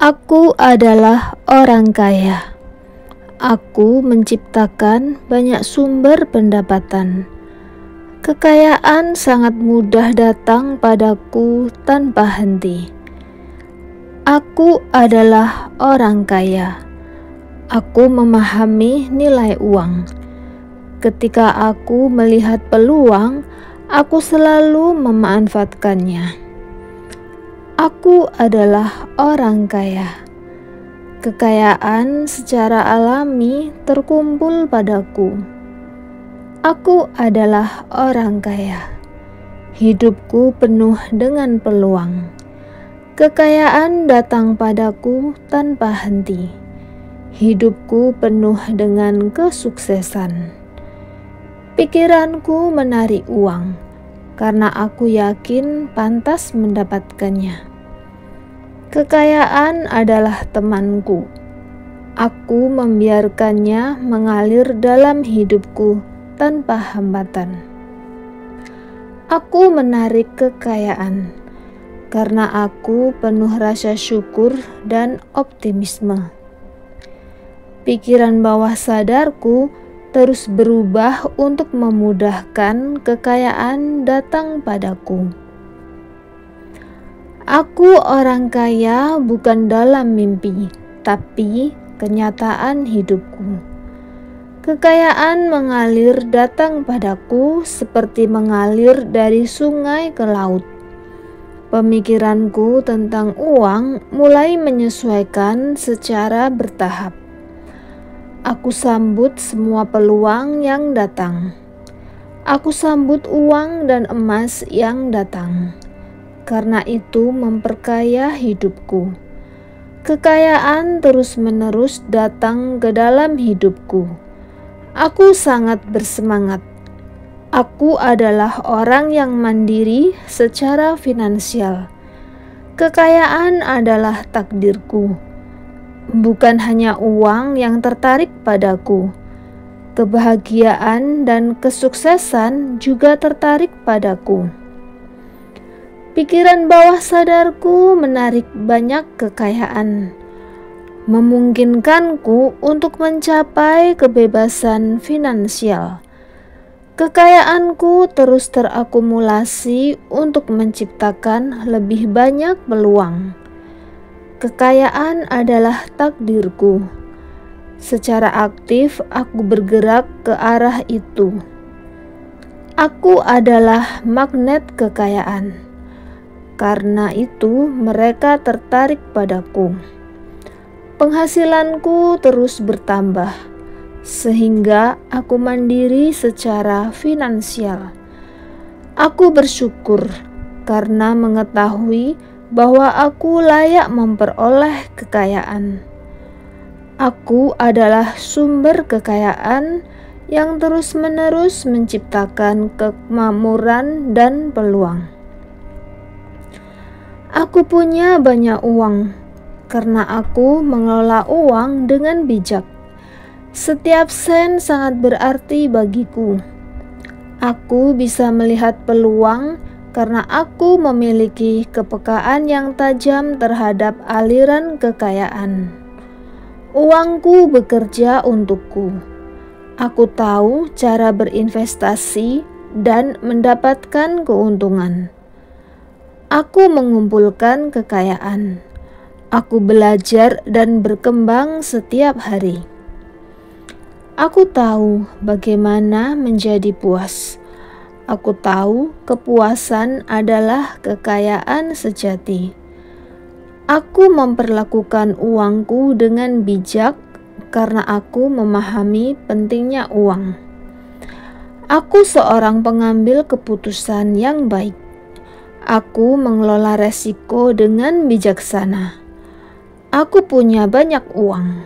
Aku adalah orang kaya. Aku menciptakan banyak sumber pendapatan. Kekayaan sangat mudah datang padaku tanpa henti. Aku adalah orang kaya. Aku memahami nilai uang. Ketika aku melihat peluang, aku selalu memanfaatkannya. Aku adalah orang kaya. Kekayaan secara alami terkumpul padaku. Aku adalah orang kaya. Hidupku penuh dengan peluang. Kekayaan datang padaku tanpa henti. Hidupku penuh dengan kesuksesan. Pikiranku menarik uang karena aku yakin pantas mendapatkannya. Kekayaan adalah temanku. Aku membiarkannya mengalir dalam hidupku tanpa hambatan. Aku menarik kekayaan karena aku penuh rasa syukur dan optimisme. Pikiran bawah sadarku terus berubah untuk memudahkan kekayaan datang padaku. Aku orang kaya bukan dalam mimpi, tapi kenyataan hidupku. Kekayaan mengalir datang padaku seperti mengalir dari sungai ke laut. Pemikiranku tentang uang mulai menyesuaikan secara bertahap. Aku sambut semua peluang yang datang. Aku sambut uang dan emas yang datang. Karena itu memperkaya hidupku. Kekayaan terus-menerus datang ke dalam hidupku. Aku sangat bersemangat. Aku adalah orang yang mandiri secara finansial. Kekayaan adalah takdirku. Bukan hanya uang yang tertarik padaku. Kebahagiaan dan kesuksesan juga tertarik padaku. Pikiran bawah sadarku menarik banyak kekayaan, memungkinkanku untuk mencapai kebebasan finansial. Kekayaanku terus terakumulasi untuk menciptakan lebih banyak peluang. Kekayaan adalah takdirku. Secara aktif aku bergerak ke arah itu. Aku adalah magnet kekayaan. Karena itu mereka tertarik padaku. Penghasilanku terus bertambah, sehingga aku mandiri secara finansial. Aku bersyukur karena mengetahui bahwa aku layak memperoleh kekayaan. Aku adalah sumber kekayaan yang terus-menerus menciptakan kemakmuran dan peluang. Aku punya banyak uang karena aku mengelola uang dengan bijak. Setiap sen sangat berarti bagiku. Aku bisa melihat peluang karena aku memiliki kepekaan yang tajam terhadap aliran kekayaan. Uangku bekerja untukku. Aku tahu cara berinvestasi dan mendapatkan keuntungan. Aku mengumpulkan kekayaan. Aku belajar dan berkembang setiap hari. Aku tahu bagaimana menjadi puas. Aku tahu kepuasan adalah kekayaan sejati. Aku memperlakukan uangku dengan bijak karena aku memahami pentingnya uang. Aku seorang pengambil keputusan yang baik. Aku mengelola resiko dengan bijaksana. Aku punya banyak uang.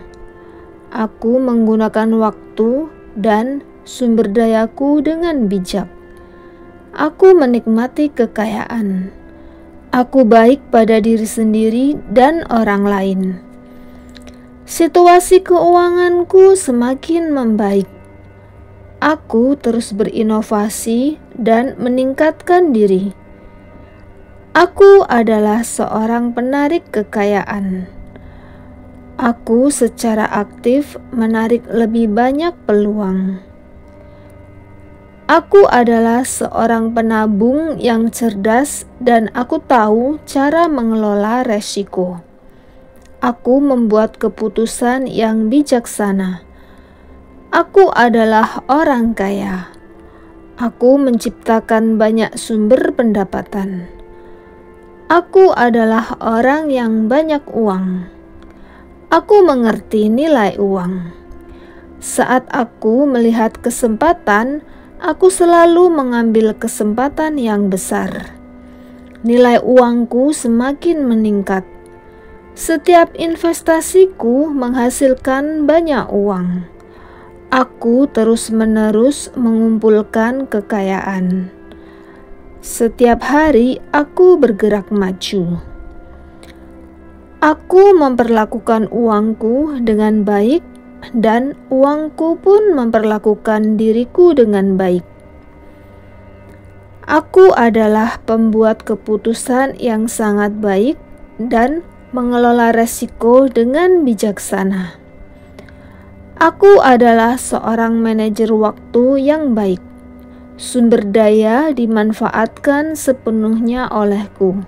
Aku menggunakan waktu dan sumber dayaku dengan bijak. Aku menikmati kekayaan. Aku baik pada diri sendiri dan orang lain. Situasi keuanganku semakin membaik. Aku terus berinovasi dan meningkatkan diri. Aku adalah seorang penarik kekayaan. Aku secara aktif menarik lebih banyak peluang. Aku adalah seorang penabung yang cerdas dan aku tahu cara mengelola resiko. Aku membuat keputusan yang bijaksana. Aku adalah orang kaya. Aku menciptakan banyak sumber pendapatan. Aku adalah orang yang banyak uang. Aku mengerti nilai uang. Saat aku melihat kesempatan, aku selalu mengambil kesempatan yang besar. Nilai uangku semakin meningkat. Setiap investasiku menghasilkan banyak uang. Aku terus-menerus mengumpulkan kekayaan. Setiap hari aku bergerak maju. Aku memperlakukan uangku dengan baik dan uangku pun memperlakukan diriku dengan baik. Aku adalah pembuat keputusan yang sangat baik dan mengelola resiko dengan bijaksana. Aku adalah seorang manajer waktu yang baik. Sumber daya dimanfaatkan sepenuhnya olehku.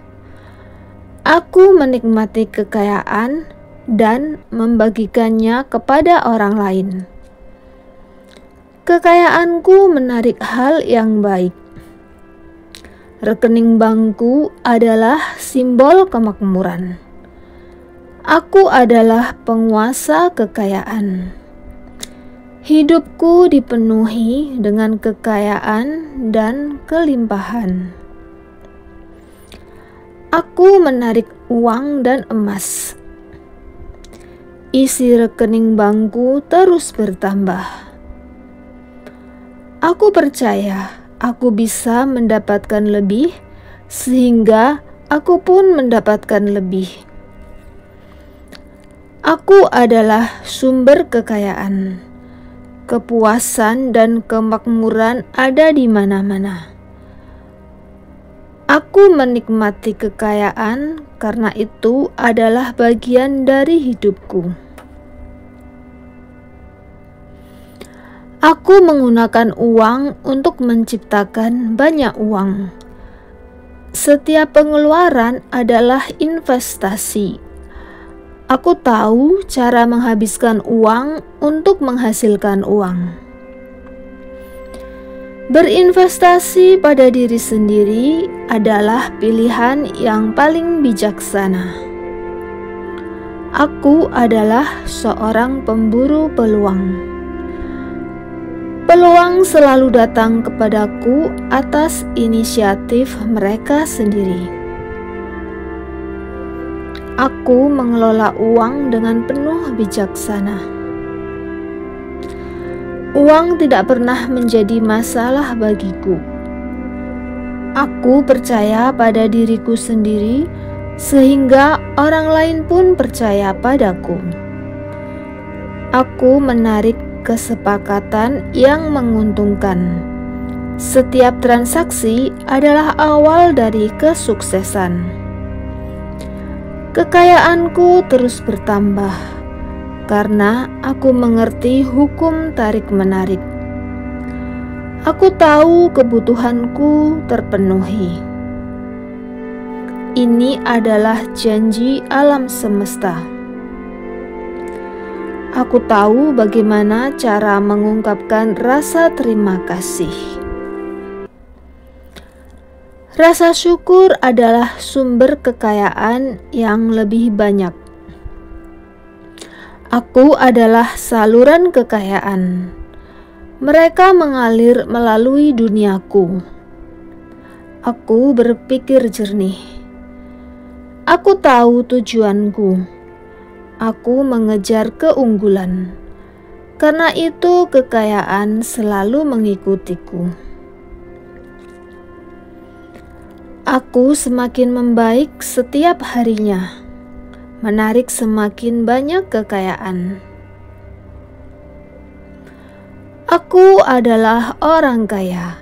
Aku menikmati kekayaan dan membagikannya kepada orang lain. Kekayaanku menarik hal yang baik. Rekening bankku adalah simbol kemakmuran. Aku adalah penguasa kekayaan. Hidupku dipenuhi dengan kekayaan dan kelimpahan. Aku menarik uang dan emas. Isi rekening bankku terus bertambah. Aku percaya aku bisa mendapatkan lebih, sehingga aku pun mendapatkan lebih. Aku adalah sumber kekayaan. Kepuasan dan kemakmuran ada di mana-mana. Aku menikmati kekayaan karena itu adalah bagian dari hidupku. Aku menggunakan uang untuk menciptakan banyak uang. Setiap pengeluaran adalah investasi. Aku tahu cara menghabiskan uang untuk menghasilkan uang. Berinvestasi pada diri sendiri adalah pilihan yang paling bijaksana. Aku adalah seorang pemburu peluang. Peluang selalu datang kepadaku atas inisiatif mereka sendiri. Aku mengelola uang dengan penuh bijaksana. Uang tidak pernah menjadi masalah bagiku. Aku percaya pada diriku sendiri, sehingga orang lain pun percaya padaku. Aku menarik kesepakatan yang menguntungkan. Setiap transaksi adalah awal dari kesuksesan. Kekayaanku terus bertambah karena aku mengerti hukum tarik-menarik. Aku tahu kebutuhanku terpenuhi. Ini adalah janji alam semesta. Aku tahu bagaimana cara mengungkapkan rasa terima kasih. Rasa syukur adalah sumber kekayaan yang lebih banyak. Aku adalah saluran kekayaan. Mereka mengalir melalui duniaku. Aku berpikir jernih. Aku tahu tujuanku. Aku mengejar keunggulan. Karena itu kekayaan selalu mengikutiku. Aku semakin membaik setiap harinya, menarik semakin banyak kekayaan. Aku adalah orang kaya.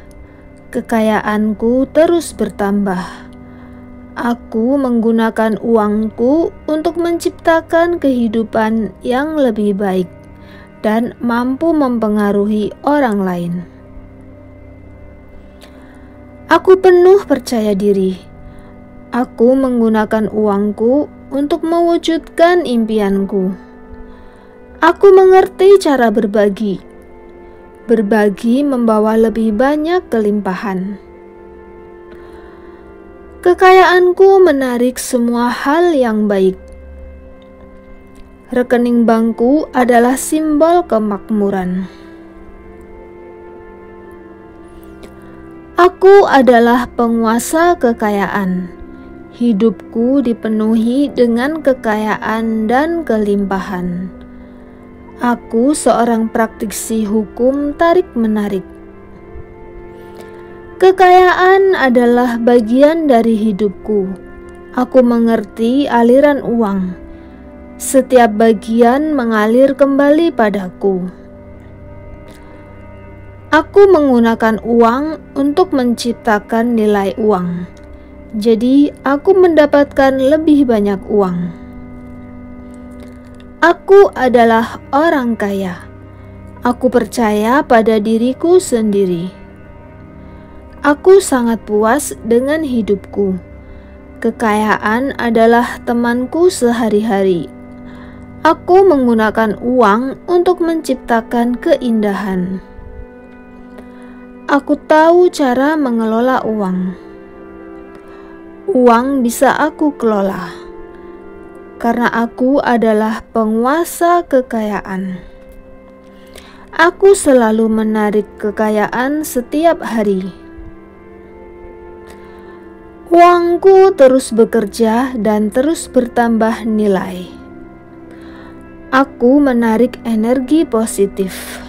Kekayaanku terus bertambah. Aku menggunakan uangku untuk menciptakan kehidupan yang lebih baik dan mampu mempengaruhi orang lain. Aku penuh percaya diri. Aku menggunakan uangku untuk mewujudkan impianku. Aku mengerti cara berbagi. Berbagi membawa lebih banyak kelimpahan. Kekayaanku menarik semua hal yang baik. Rekening bankku adalah simbol kemakmuran. Aku adalah penguasa kekayaan. Hidupku dipenuhi dengan kekayaan dan kelimpahan. Aku seorang praktisi hukum tarik-menarik. Kekayaan adalah bagian dari hidupku. Aku mengerti aliran uang. Setiap bagian mengalir kembali padaku. Aku menggunakan uang untuk menciptakan nilai uang. Jadi, aku mendapatkan lebih banyak uang. Aku adalah orang kaya. Aku percaya pada diriku sendiri. Aku sangat puas dengan hidupku. Kekayaan adalah temanku sehari-hari. Aku menggunakan uang untuk menciptakan keindahan. Aku tahu cara mengelola uang. Uang bisa aku kelola, karena aku adalah penguasa kekayaan. Aku selalu menarik kekayaan setiap hari. Uangku terus bekerja dan terus bertambah nilai. Aku menarik energi positif.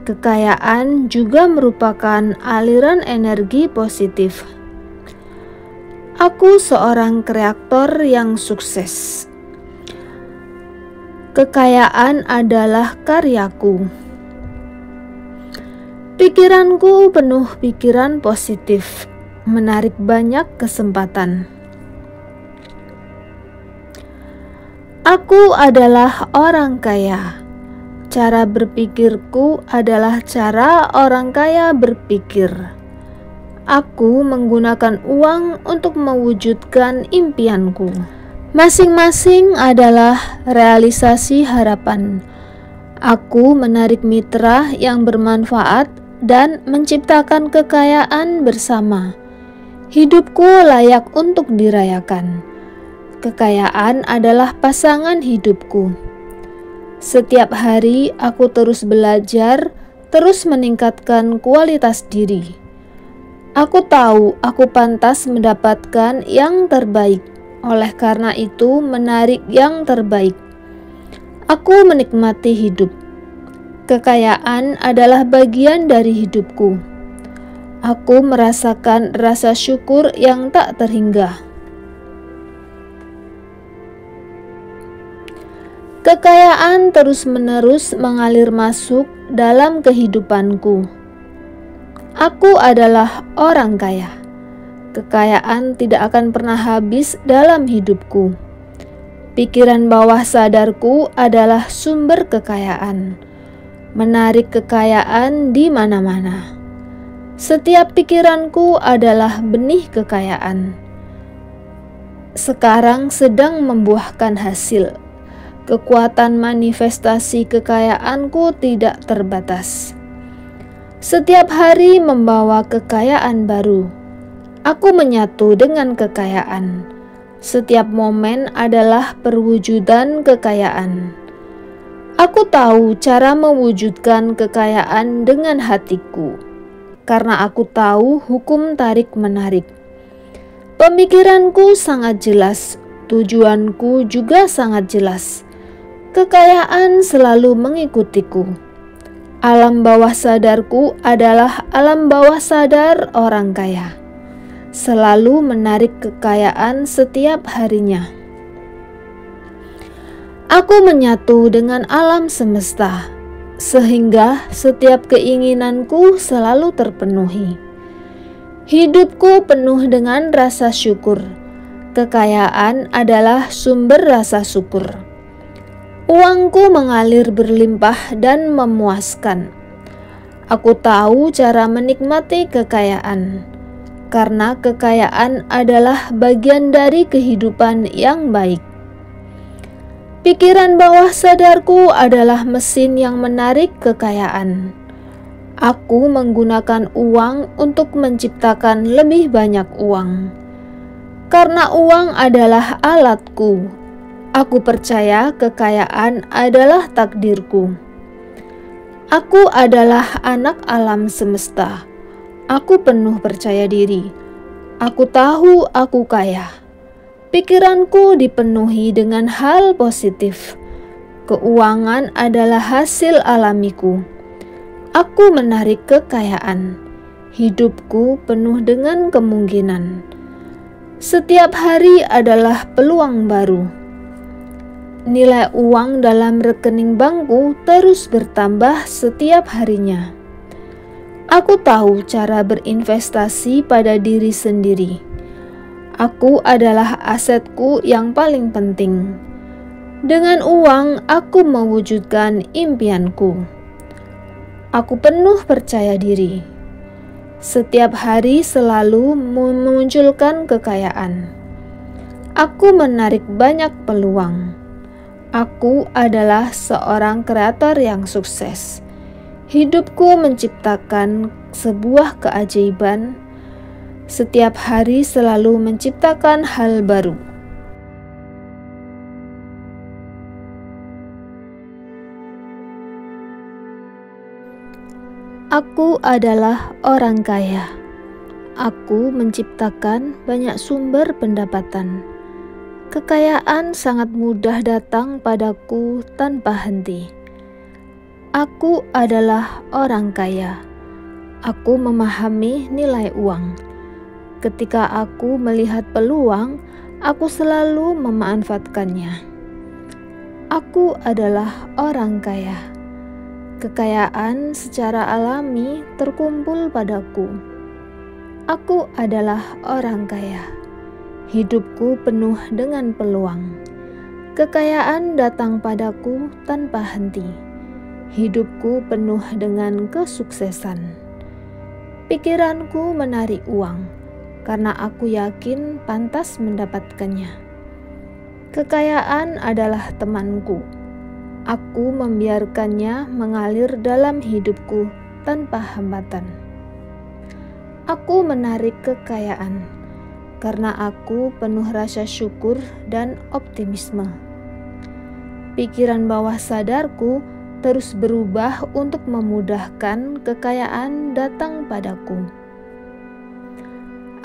Kekayaan juga merupakan aliran energi positif. Aku seorang kreator yang sukses. Kekayaan adalah karyaku. Pikiranku penuh pikiran positif, menarik banyak kesempatan. Aku adalah orang kaya. Cara berpikirku adalah cara orang kaya berpikir. Aku menggunakan uang untuk mewujudkan impianku. Masing-masing adalah realisasi harapan. Aku menarik mitra yang bermanfaat dan menciptakan kekayaan bersama. Hidupku layak untuk dirayakan. Kekayaan adalah pasangan hidupku. Setiap hari aku terus belajar, terus meningkatkan kualitas diri. Aku tahu aku pantas mendapatkan yang terbaik, oleh karena itu menarik yang terbaik. Aku menikmati hidup. Kekayaan adalah bagian dari hidupku. Aku merasakan rasa syukur yang tak terhingga. Kekayaan terus-menerus mengalir masuk dalam kehidupanku. Aku adalah orang kaya. Kekayaan tidak akan pernah habis dalam hidupku. Pikiran bawah sadarku adalah sumber kekayaan. Menarik kekayaan di mana-mana. Setiap pikiranku adalah benih kekayaan. Sekarang sedang membuahkan hasil. Kekuatan manifestasi kekayaanku tidak terbatas. Setiap hari membawa kekayaan baru. Aku menyatu dengan kekayaan. Setiap momen adalah perwujudan kekayaan. Aku tahu cara mewujudkan kekayaan dengan hatiku, karena aku tahu hukum tarik-menarik. Pemikiranku sangat jelas, tujuanku juga sangat jelas. Kekayaan selalu mengikutiku. Alam bawah sadarku adalah alam bawah sadar orang kaya. Selalu menarik kekayaan setiap harinya. Aku menyatu dengan alam semesta, sehingga setiap keinginanku selalu terpenuhi. Hidupku penuh dengan rasa syukur, Kekayaan adalah sumber rasa syukur. Uangku mengalir berlimpah dan memuaskan. Aku tahu cara menikmati kekayaan, karena kekayaan adalah bagian dari kehidupan yang baik. Pikiran bawah sadarku adalah mesin yang menarik kekayaan. Aku menggunakan uang untuk menciptakan lebih banyak uang. Karena uang adalah alatku, aku percaya kekayaan adalah takdirku. Aku adalah anak alam semesta. Aku penuh percaya diri. Aku tahu aku kaya. Pikiranku dipenuhi dengan hal positif. Keuangan adalah hasil alamiku. Aku menarik kekayaan. Hidupku penuh dengan kemungkinan. Setiap hari adalah peluang baru. Nilai uang dalam rekening bankku terus bertambah setiap harinya. Aku tahu cara berinvestasi pada diri sendiri. Aku adalah asetku yang paling penting. Dengan uang, aku mewujudkan impianku. Aku penuh percaya diri. Setiap hari selalu memunculkan kekayaan. Aku menarik banyak peluang. Aku adalah seorang kreator yang sukses. Hidupku menciptakan sebuah keajaiban. Setiap hari selalu menciptakan hal baru. Aku adalah orang kaya. Aku menciptakan banyak sumber pendapatan. Kekayaan sangat mudah datang padaku tanpa henti. Aku adalah orang kaya. Aku memahami nilai uang. Ketika aku melihat peluang, aku selalu memanfaatkannya. Aku adalah orang kaya. Kekayaan secara alami terkumpul padaku. Aku adalah orang kaya. Hidupku penuh dengan peluang. Kekayaan datang padaku tanpa henti. Hidupku penuh dengan kesuksesan. Pikiranku menarik uang, karena aku yakin pantas mendapatkannya. Kekayaan adalah temanku. Aku membiarkannya mengalir dalam hidupku tanpa hambatan. Aku menarik kekayaan karena aku penuh rasa syukur dan optimisme. Pikiran bawah sadarku terus berubah untuk memudahkan kekayaan datang padaku.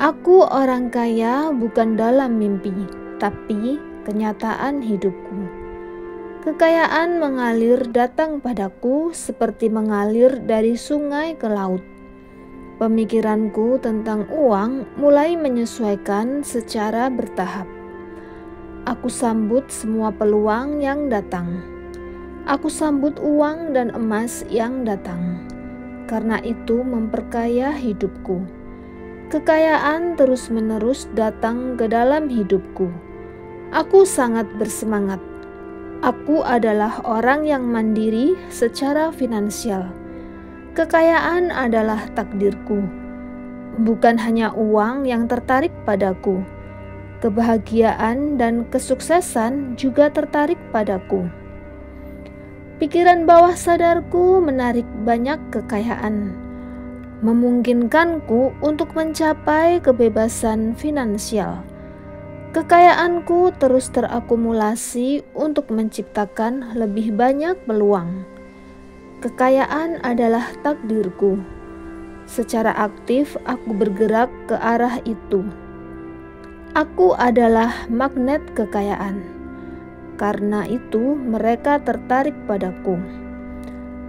Aku orang kaya bukan dalam mimpi, tapi kenyataan hidupku. Kekayaan mengalir datang padaku seperti mengalir dari sungai ke laut. Pemikiranku tentang uang mulai menyesuaikan secara bertahap. Aku sambut semua peluang yang datang. Aku sambut uang dan emas yang datang. Karena itu memperkaya hidupku. Kekayaan terus-menerus datang ke dalam hidupku. Aku sangat bersemangat. Aku adalah orang yang mandiri secara finansial. Kekayaan adalah takdirku. Bukan hanya uang yang tertarik padaku. Kebahagiaan dan kesuksesan juga tertarik padaku. Pikiran bawah sadarku menarik banyak kekayaan, memungkinkanku untuk mencapai kebebasan finansial. Kekayaanku terus terakumulasi untuk menciptakan lebih banyak peluang. Kekayaan adalah takdirku. Secara aktif aku bergerak ke arah itu. Aku adalah magnet kekayaan. Karena itu mereka tertarik padaku.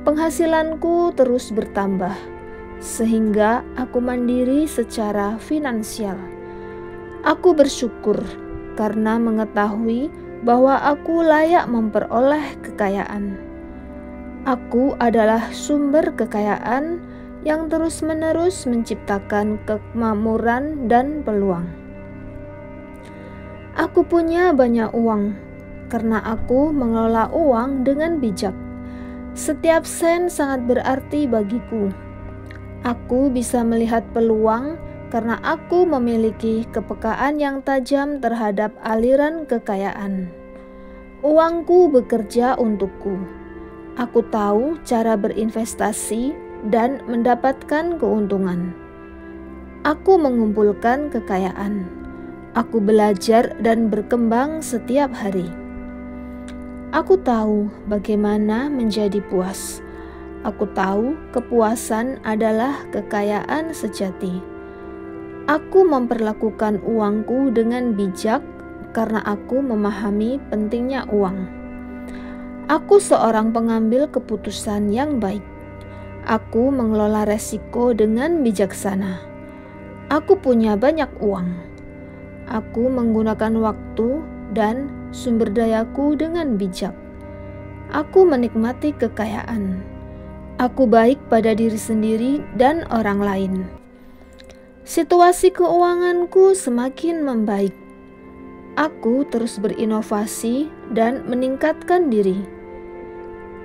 Penghasilanku terus bertambah, sehingga aku mandiri secara finansial. Aku bersyukur karena mengetahui bahwa aku layak memperoleh kekayaan. Aku adalah sumber kekayaan yang terus-menerus menciptakan kemakmuran dan peluang. Aku punya banyak uang karena aku mengelola uang dengan bijak. Setiap sen sangat berarti bagiku. Aku bisa melihat peluang karena aku memiliki kepekaan yang tajam terhadap aliran kekayaan. Uangku bekerja untukku. Aku tahu cara berinvestasi dan mendapatkan keuntungan. Aku mengumpulkan kekayaan. Aku belajar dan berkembang setiap hari. Aku tahu bagaimana menjadi puas. Aku tahu kepuasan adalah kekayaan sejati. Aku memperlakukan uangku dengan bijak karena aku memahami pentingnya uang. Aku seorang pengambil keputusan yang baik. Aku mengelola resiko dengan bijaksana. Aku punya banyak uang. Aku menggunakan waktu dan sumber dayaku dengan bijak. Aku menikmati kekayaan. Aku baik pada diri sendiri dan orang lain. Situasi keuanganku semakin membaik. Aku terus berinovasi dan meningkatkan diri.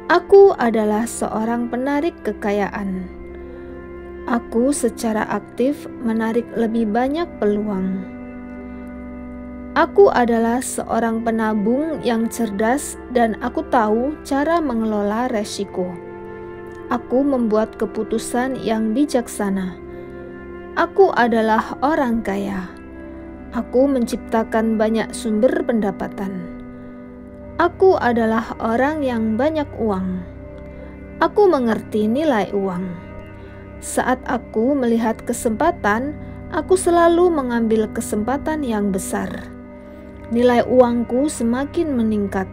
Aku adalah seorang penarik kekayaan. Aku secara aktif menarik lebih banyak peluang. Aku adalah seorang penabung yang cerdas dan aku tahu cara mengelola resiko. Aku membuat keputusan yang bijaksana. Aku adalah orang kaya. Aku menciptakan banyak sumber pendapatan. Aku adalah orang yang banyak uang. Aku mengerti nilai uang. Saat aku melihat kesempatan, aku selalu mengambil kesempatan yang besar. Nilai uangku semakin meningkat.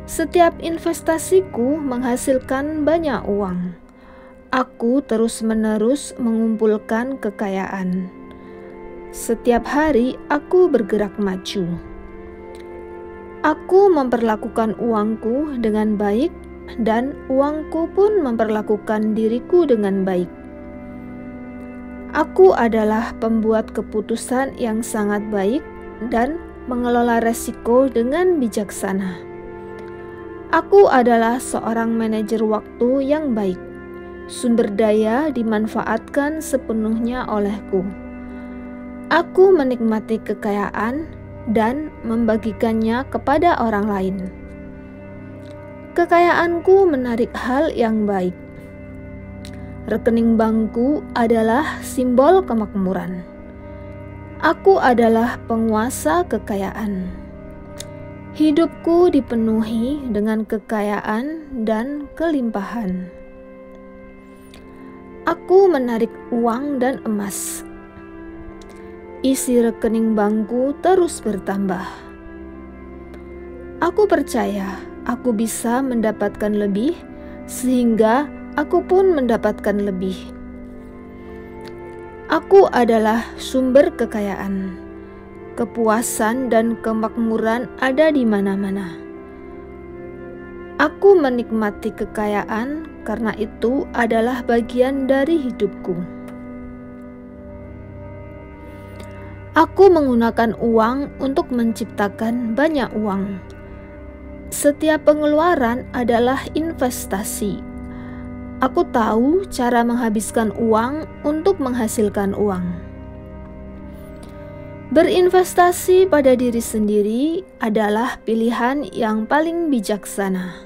Setiap investasiku menghasilkan banyak uang. Aku terus-menerus mengumpulkan kekayaan. Setiap hari aku bergerak maju. Aku memperlakukan uangku dengan baik dan uangku pun memperlakukan diriku dengan baik. Aku adalah pembuat keputusan yang sangat baik dan mengelola resiko dengan bijaksana. Aku adalah seorang manajer waktu yang baik. Sumber daya dimanfaatkan sepenuhnya olehku. Aku menikmati kekayaan dan membagikannya kepada orang lain. Kekayaanku menarik hal yang baik. Rekening bankku adalah simbol kemakmuran. Aku adalah penguasa kekayaan. Hidupku dipenuhi dengan kekayaan dan kelimpahan. Aku menarik uang dan emas. Isi rekening bankku terus bertambah. Aku percaya aku bisa mendapatkan lebih, sehingga aku pun mendapatkan lebih. Aku adalah sumber kekayaan. Kepuasan dan kemakmuran ada di mana-mana. Aku menikmati kekayaan karena itu adalah bagian dari hidupku. Aku menggunakan uang untuk menciptakan banyak uang. Setiap pengeluaran adalah investasi. Aku tahu cara menghabiskan uang untuk menghasilkan uang. Berinvestasi pada diri sendiri adalah pilihan yang paling bijaksana.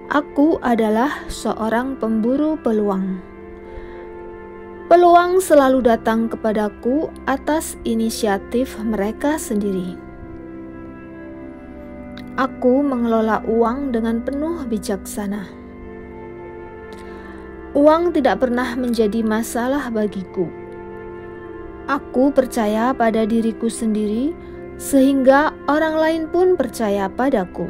Aku adalah seorang pemburu peluang. Peluang selalu datang kepadaku atas inisiatif mereka sendiri. Aku mengelola uang dengan penuh bijaksana. Uang tidak pernah menjadi masalah bagiku. Aku percaya pada diriku sendiri, sehingga orang lain pun percaya padaku.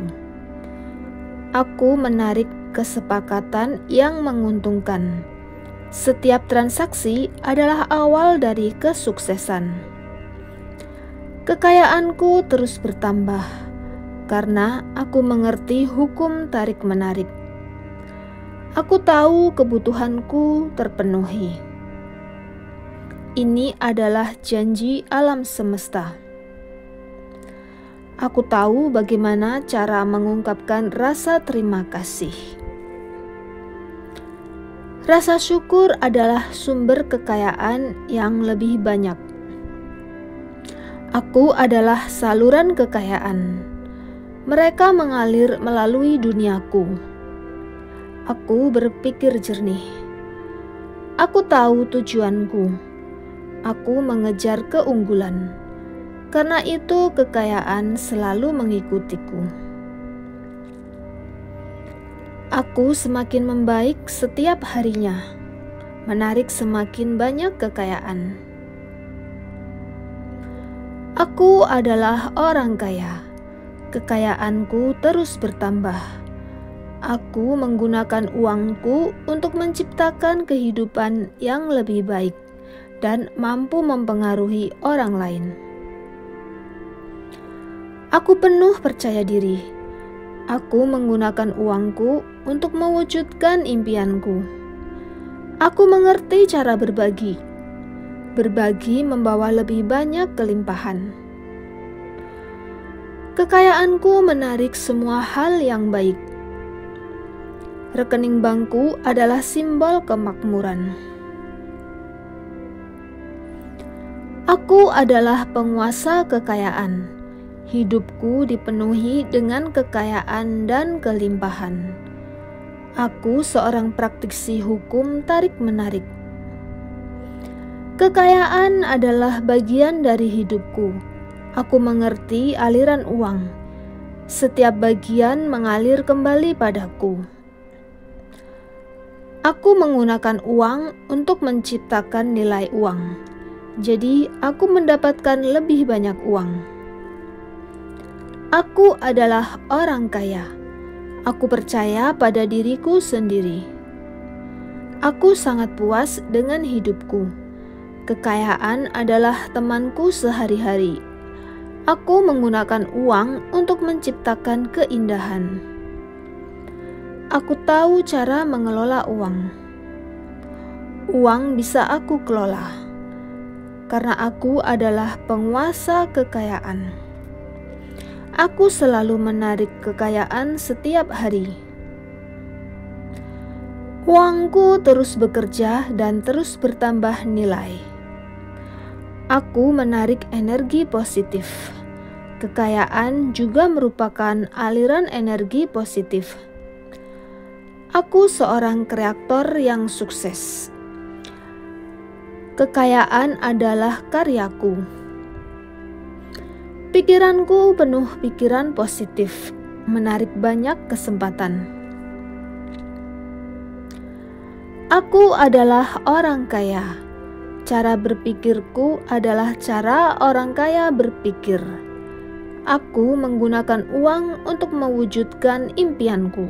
Aku menarik kesepakatan yang menguntungkan. Setiap transaksi adalah awal dari kesuksesan. Kekayaanku terus bertambah karena aku mengerti hukum tarik-menarik. Aku tahu kebutuhanku terpenuhi. Ini adalah janji alam semesta. Aku tahu bagaimana cara mengungkapkan rasa terima kasih. Rasa syukur adalah sumber kekayaan yang lebih banyak. Aku adalah saluran kekayaan. Mereka mengalir melalui duniaku. Aku berpikir jernih. Aku tahu tujuanku. Aku mengejar keunggulan. Karena itu kekayaan selalu mengikutiku. Aku semakin membaik setiap harinya, menarik semakin banyak kekayaan. Aku adalah orang kaya. Kekayaanku terus bertambah. Aku menggunakan uangku untuk menciptakan kehidupan yang lebih baik dan mampu mempengaruhi orang lain. Aku penuh percaya diri. Aku menggunakan uangku untuk mewujudkan impianku. Aku mengerti cara berbagi. Berbagi membawa lebih banyak kelimpahan. Kekayaanku menarik semua hal yang baik. Rekening bankku adalah simbol kemakmuran. Aku adalah penguasa kekayaan. Hidupku dipenuhi dengan kekayaan dan kelimpahan. Aku seorang praktisi hukum tarik-menarik. Kekayaan adalah bagian dari hidupku. Aku mengerti aliran uang. Setiap bagian mengalir kembali padaku. Aku menggunakan uang untuk menciptakan nilai uang. Jadi, aku mendapatkan lebih banyak uang. Aku adalah orang kaya. Aku percaya pada diriku sendiri. Aku sangat puas dengan hidupku. Kekayaan adalah temanku sehari-hari. Aku menggunakan uang untuk menciptakan keindahan. Aku tahu cara mengelola uang. Uang bisa aku kelola, karena aku adalah penguasa kekayaan. Aku selalu menarik kekayaan setiap hari. Uangku terus bekerja dan terus bertambah nilai. Aku menarik energi positif. Kekayaan juga merupakan aliran energi positif. Aku seorang kreator yang sukses. Kekayaan adalah karyaku. Pikiranku penuh pikiran positif, menarik banyak kesempatan. Aku adalah orang kaya. Cara berpikirku adalah cara orang kaya berpikir. Aku menggunakan uang untuk mewujudkan impianku.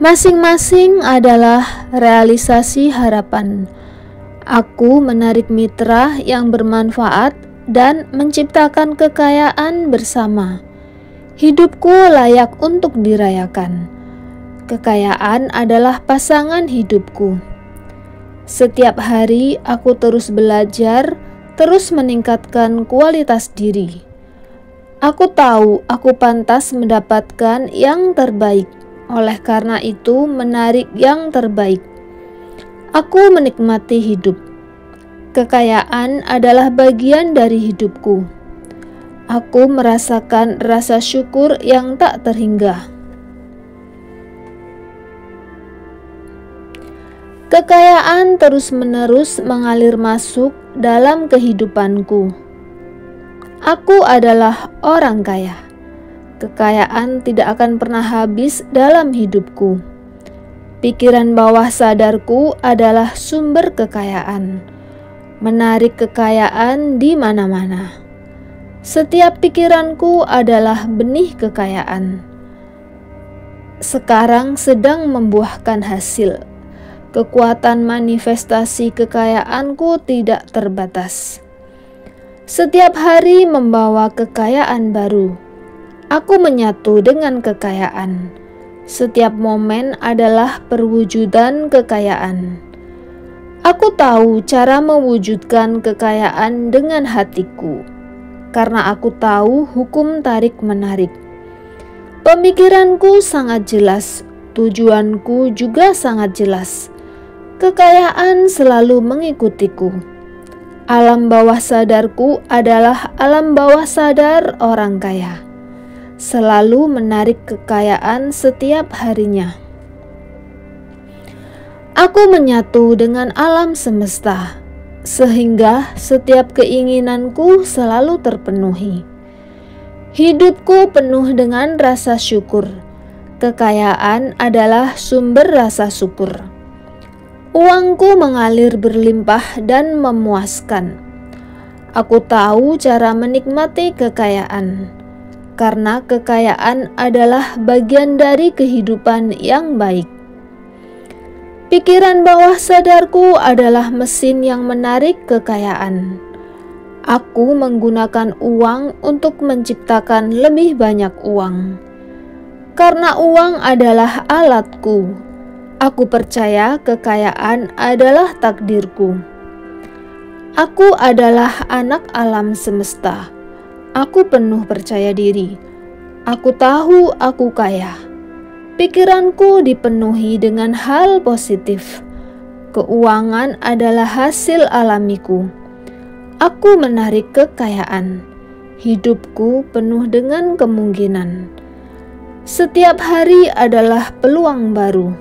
Masing-masing adalah realisasi harapan. Aku menarik mitra yang bermanfaat dan menciptakan kekayaan bersama. Hidupku layak untuk dirayakan. Kekayaan adalah pasangan hidupku. Setiap hari aku terus belajar, terus meningkatkan kualitas diri. Aku tahu aku pantas mendapatkan yang terbaik. Oleh karena itu, menarik yang terbaik. Aku menikmati hidup. Kekayaan adalah bagian dari hidupku. Aku merasakan rasa syukur yang tak terhingga. Kekayaan terus-menerus mengalir masuk dalam kehidupanku. Aku adalah orang kaya. Kekayaan tidak akan pernah habis dalam hidupku. Pikiran bawah sadarku adalah sumber kekayaan. Menarik kekayaan di mana-mana. Setiap pikiranku adalah benih kekayaan. Sekarang sedang membuahkan hasil. Kekuatan manifestasi kekayaanku tidak terbatas. Setiap hari membawa kekayaan baru. Aku menyatu dengan kekayaan. Setiap momen adalah perwujudan kekayaan. Aku tahu cara mewujudkan kekayaan dengan hatiku. karena aku tahu hukum tarik-menarik. Pemikiranku sangat jelas, tujuanku juga sangat jelas. Kekayaan selalu mengikutiku. Alam bawah sadarku adalah alam bawah sadar orang kaya, selalu menarik kekayaan setiap harinya. Aku menyatu dengan alam semesta, sehingga setiap keinginanku selalu terpenuhi. Hidupku penuh dengan rasa syukur. Kekayaan adalah sumber rasa syukur. Uangku mengalir berlimpah dan memuaskan. Aku tahu cara menikmati kekayaan, karena kekayaan adalah bagian dari kehidupan yang baik. Pikiran bawah sadarku adalah mesin yang menarik kekayaan. Aku menggunakan uang untuk menciptakan lebih banyak uang. Karena uang adalah alatku, aku percaya kekayaan adalah takdirku. Aku adalah anak alam semesta. Aku penuh percaya diri. Aku tahu aku kaya. Pikiranku dipenuhi dengan hal positif. Keuangan adalah hasil alamiku. Aku menarik kekayaan. Hidupku penuh dengan kemungkinan. Setiap hari adalah peluang baru.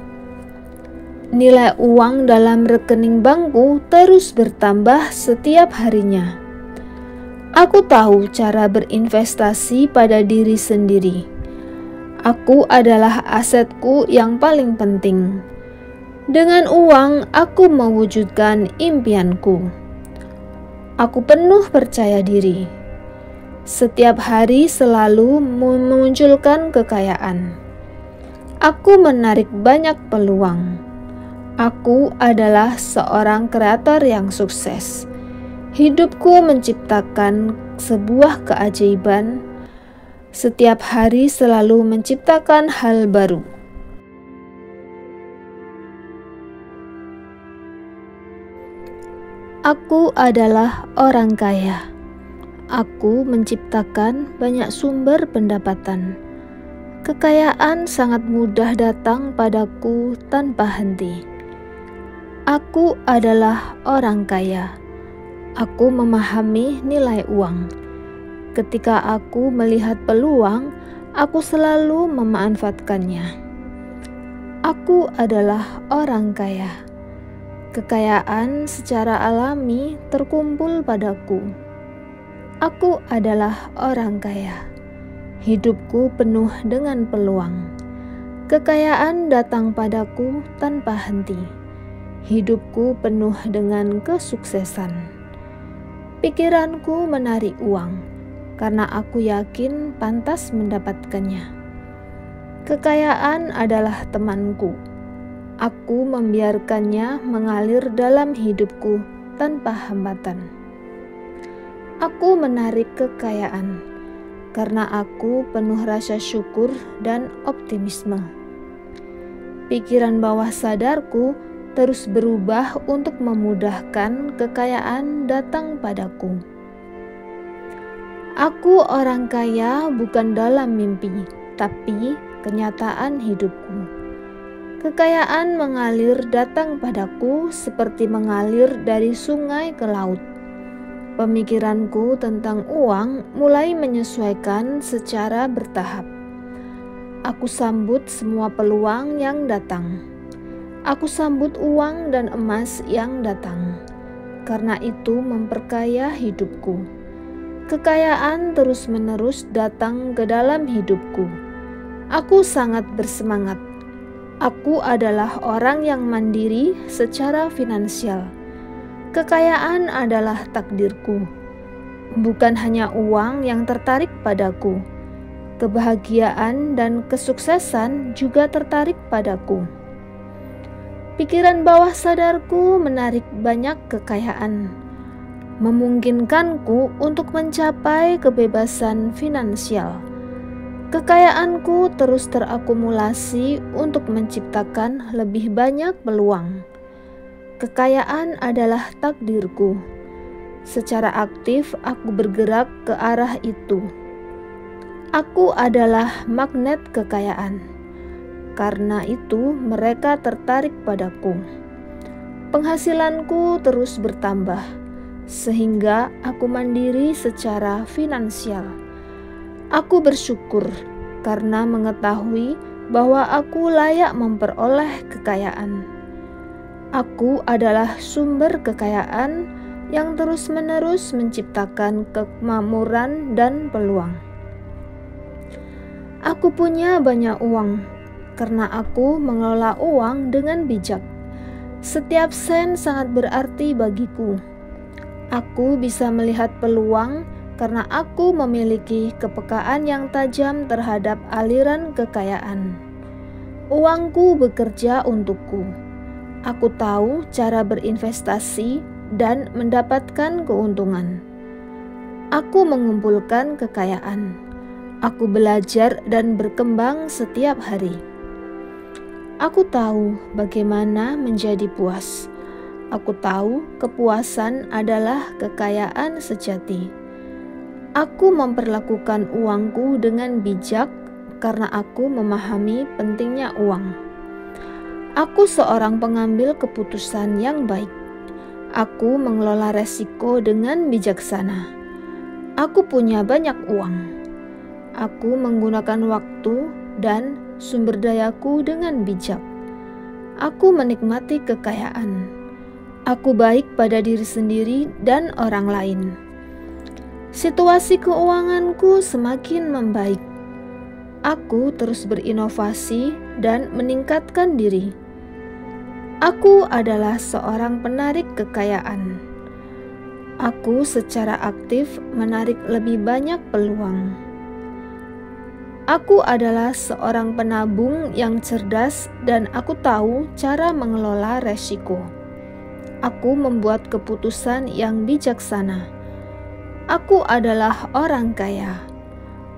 Nilai uang dalam rekening bankku terus bertambah setiap harinya. Aku tahu cara berinvestasi pada diri sendiri. Aku adalah asetku yang paling penting. Dengan uang, aku mewujudkan impianku. Aku penuh percaya diri. Setiap hari selalu memunculkan kekayaan. Aku menarik banyak peluang. Aku adalah seorang kreator yang sukses. Hidupku menciptakan sebuah keajaiban. Setiap hari selalu menciptakan hal baru. Aku adalah orang kaya. Aku menciptakan banyak sumber pendapatan. Kekayaan sangat mudah datang padaku tanpa henti. Aku adalah orang kaya. Aku memahami nilai uang. Ketika aku melihat peluang, aku selalu memanfaatkannya. Aku adalah orang kaya. Kekayaan secara alami terkumpul padaku. Aku adalah orang kaya. Hidupku penuh dengan peluang. Kekayaan datang padaku tanpa henti. Hidupku penuh dengan kesuksesan. Pikiranku menarik uang, karena aku yakin pantas mendapatkannya. Kekayaan adalah temanku. Aku membiarkannya mengalir dalam hidupku tanpa hambatan. Aku menarik kekayaan, karena aku penuh rasa syukur dan optimisme. Pikiran bawah sadarku terus berubah untuk memudahkan kekayaan datang padaku. Aku orang kaya bukan dalam mimpi, tapi kenyataan hidupku. Kekayaan mengalir datang padaku seperti mengalir dari sungai ke laut. Pemikiranku tentang uang mulai menyesuaikan secara bertahap. Aku sambut semua peluang yang datang. Aku sambut uang dan emas yang datang. Karena itu memperkaya hidupku. Kekayaan terus-menerus datang ke dalam hidupku. Aku sangat bersemangat. Aku adalah orang yang mandiri secara finansial. Kekayaan adalah takdirku. Bukan hanya uang yang tertarik padaku. Kebahagiaan dan kesuksesan juga tertarik padaku. Pikiran bawah sadarku menarik banyak kekayaan, memungkinkanku untuk mencapai kebebasan finansial. Kekayaanku terus terakumulasi untuk menciptakan lebih banyak peluang. Kekayaan adalah takdirku. Secara aktif aku bergerak ke arah itu. Aku adalah magnet kekayaan. Karena itu mereka tertarik padaku. Penghasilanku terus bertambah, sehingga aku mandiri secara finansial. Aku bersyukur karena mengetahui bahwa aku layak memperoleh kekayaan. Aku adalah sumber kekayaan yang terus-menerus menciptakan kemakmuran dan peluang. Aku punya banyak uang karena aku mengelola uang dengan bijak. Setiap sen sangat berarti bagiku. Aku bisa melihat peluang karena aku memiliki kepekaan yang tajam terhadap aliran kekayaan. Uangku bekerja untukku. Aku tahu cara berinvestasi dan mendapatkan keuntungan. Aku mengumpulkan kekayaan. Aku belajar dan berkembang setiap hari. Aku tahu bagaimana menjadi puas. Aku tahu kepuasan adalah kekayaan sejati. Aku memperlakukan uangku dengan bijak karena aku memahami pentingnya uang. Aku seorang pengambil keputusan yang baik. Aku mengelola resiko dengan bijaksana. Aku punya banyak uang. Aku menggunakan waktu dan sumber dayaku dengan bijak. Aku menikmati kekayaan. Aku baik pada diri sendiri dan orang lain. Situasi keuanganku semakin membaik. Aku terus berinovasi dan meningkatkan diri. Aku adalah seorang penarik kekayaan. Aku secara aktif menarik lebih banyak peluang. Aku adalah seorang penabung yang cerdas dan aku tahu cara mengelola resiko. Aku membuat keputusan yang bijaksana. Aku adalah orang kaya.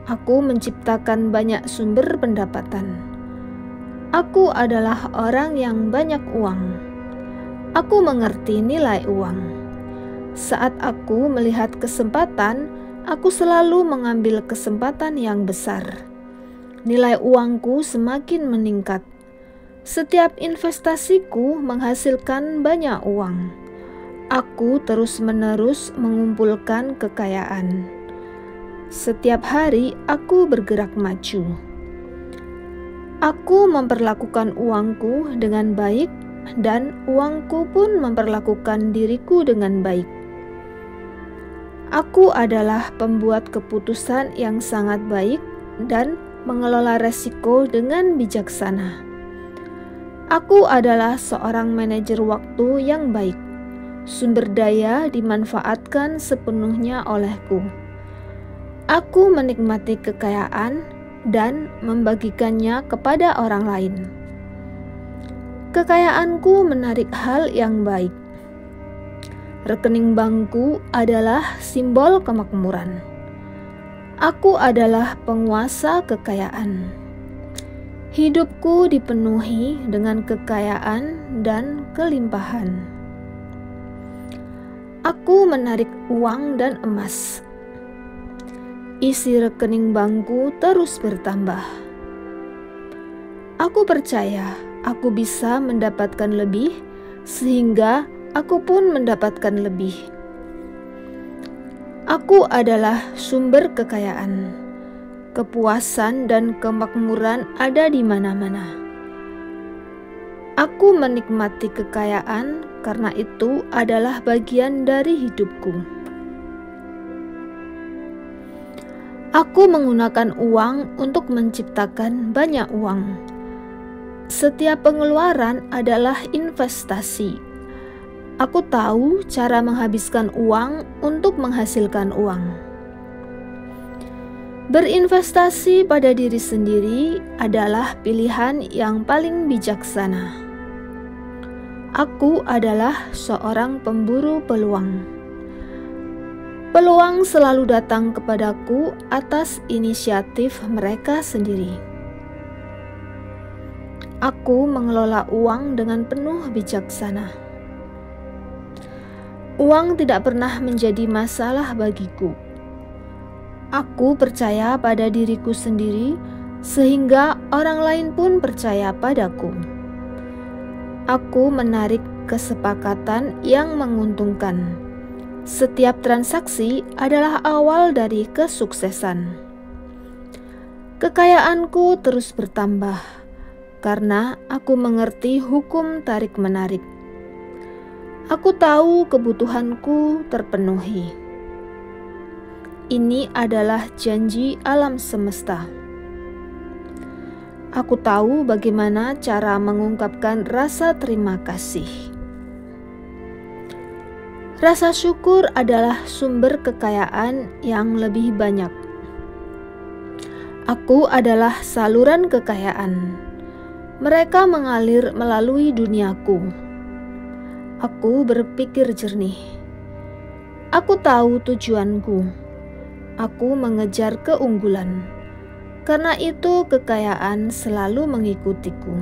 Aku menciptakan banyak sumber pendapatan. Aku adalah orang yang banyak uang. Aku mengerti nilai uang. Saat aku melihat kesempatan, aku selalu mengambil kesempatan yang besar. Nilai uangku semakin meningkat. Setiap investasiku menghasilkan banyak uang. Aku terus-menerus mengumpulkan kekayaan. Setiap hari aku bergerak maju. Aku memperlakukan uangku dengan baik dan uangku pun memperlakukan diriku dengan baik. Aku adalah pembuat keputusan yang sangat baik dan mengelola resiko dengan bijaksana. Aku adalah seorang manajer waktu yang baik. Sumber daya dimanfaatkan sepenuhnya olehku. Aku menikmati kekayaan dan membagikannya kepada orang lain. Kekayaanku menarik hal yang baik. Rekening bankku adalah simbol kemakmuran. Aku adalah penguasa kekayaan. Hidupku dipenuhi dengan kekayaan dan kelimpahan. Aku menarik uang dan emas. Isi rekening bankku terus bertambah. Aku percaya aku bisa mendapatkan lebih, sehingga aku pun mendapatkan lebih. Aku adalah sumber kekayaan. Kepuasan dan kemakmuran ada di mana-mana. Aku menikmati kekayaan karena itu adalah bagian dari hidupku. Aku menggunakan uang untuk menciptakan banyak uang. Setiap pengeluaran adalah investasi. Aku tahu cara menghabiskan uang untuk menghasilkan uang. Berinvestasi pada diri sendiri adalah pilihan yang paling bijaksana. Aku adalah seorang pemburu peluang. Peluang selalu datang kepadaku atas inisiatif mereka sendiri. Aku mengelola uang dengan penuh bijaksana. Uang tidak pernah menjadi masalah bagiku. Aku percaya pada diriku sendiri, sehingga orang lain pun percaya padaku. Aku menarik kesepakatan yang menguntungkan. Setiap transaksi adalah awal dari kesuksesan. Kekayaanku terus bertambah karena aku mengerti hukum tarik-menarik. Aku tahu kebutuhanku terpenuhi. Ini adalah janji alam semesta. Aku tahu bagaimana cara mengungkapkan rasa terima kasih. Rasa syukur adalah sumber kekayaan yang lebih banyak. Aku adalah saluran kekayaan. Mereka mengalir melalui duniaku. Aku berpikir jernih. Aku tahu tujuanku. Aku mengejar keunggulan. Karena itu kekayaan selalu mengikutiku.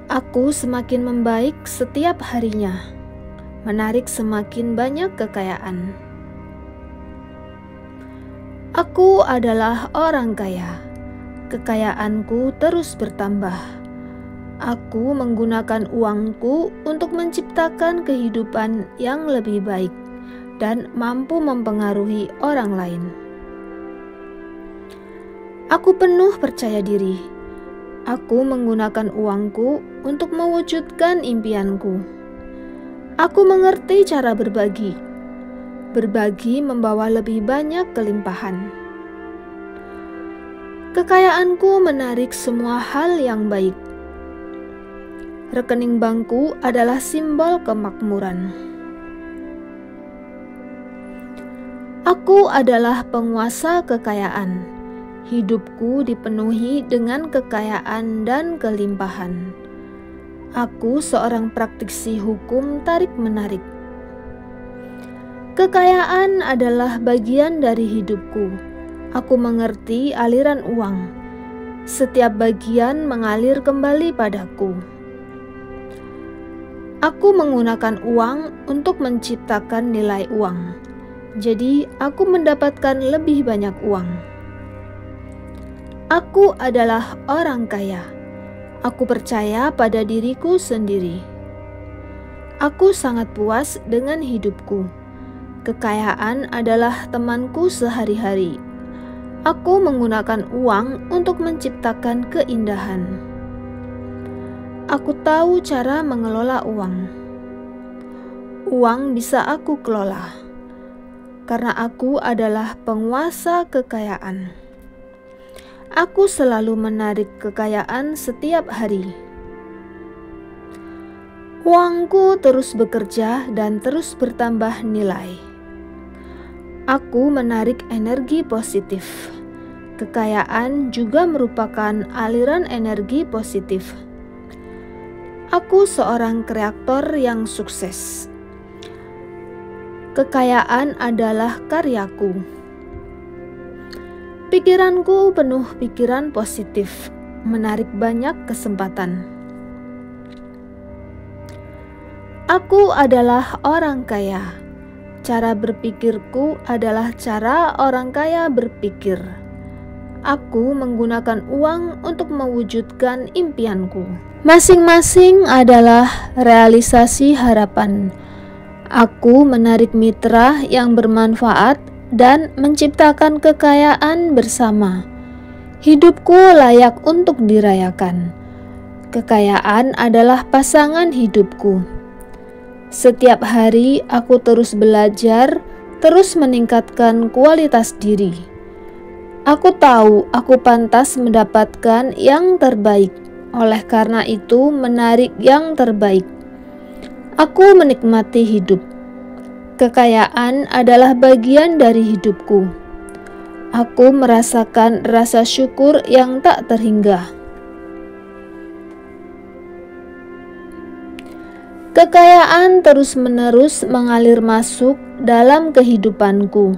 Aku semakin membaik setiap harinya, menarik semakin banyak kekayaan. Aku adalah orang kaya. Kekayaanku terus bertambah. Aku menggunakan uangku untuk menciptakan kehidupan yang lebih baik dan mampu mempengaruhi orang lain. Aku penuh percaya diri. Aku menggunakan uangku untuk mewujudkan impianku. Aku mengerti cara berbagi. Berbagi membawa lebih banyak kelimpahan. Kekayaanku menarik semua hal yang baik. Rekening bankku adalah simbol kemakmuran. Aku adalah penguasa kekayaan. Hidupku dipenuhi dengan kekayaan dan kelimpahan. Aku seorang praktisi hukum tarik-menarik. Kekayaan adalah bagian dari hidupku. Aku mengerti aliran uang. Setiap bagian mengalir kembali padaku. Aku menggunakan uang untuk menciptakan nilai uang. Jadi, aku mendapatkan lebih banyak uang. Aku adalah orang kaya. Aku percaya pada diriku sendiri. Aku sangat puas dengan hidupku. Kekayaan adalah temanku sehari-hari. Aku menggunakan uang untuk menciptakan keindahan. Aku tahu cara mengelola uang. Uang bisa aku kelola, karena aku adalah penguasa kekayaan. Aku selalu menarik kekayaan setiap hari. Uangku terus bekerja dan terus bertambah nilai. Aku menarik energi positif. Kekayaan juga merupakan aliran energi positif. Aku seorang kreator yang sukses. Kekayaan adalah karyaku. Pikiranku penuh pikiran positif, menarik banyak kesempatan. Aku adalah orang kaya. Cara berpikirku adalah cara orang kaya berpikir. Aku menggunakan uang untuk mewujudkan impianku. Masing-masing adalah realisasi harapan. Aku menarik mitra yang bermanfaat dan menciptakan kekayaan bersama. Hidupku layak untuk dirayakan. Kekayaan adalah pasangan hidupku. Setiap hari aku terus belajar, terus meningkatkan kualitas diri. Aku tahu aku pantas mendapatkan yang terbaik. Oleh karena itu, menarik yang terbaik. Aku menikmati hidup. Kekayaan adalah bagian dari hidupku. Aku merasakan rasa syukur yang tak terhingga. Kekayaan terus-menerus mengalir masuk dalam kehidupanku.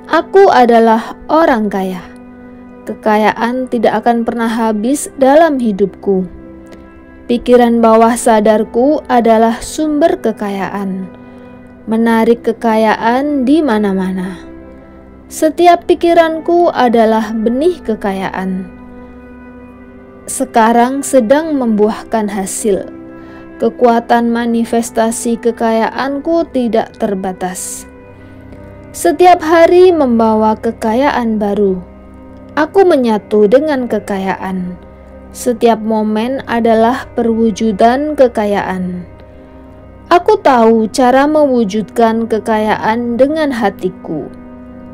Aku adalah orang kaya. Kekayaan tidak akan pernah habis dalam hidupku. Pikiran bawah sadarku adalah sumber kekayaan, menarik kekayaan di mana-mana. Setiap pikiranku adalah benih kekayaan. Sekarang sedang membuahkan hasil. Kekuatan manifestasi kekayaanku tidak terbatas. Setiap hari membawa kekayaan baru. Aku menyatu dengan kekayaan. Setiap momen adalah perwujudan kekayaan. Aku tahu cara mewujudkan kekayaan dengan hatiku,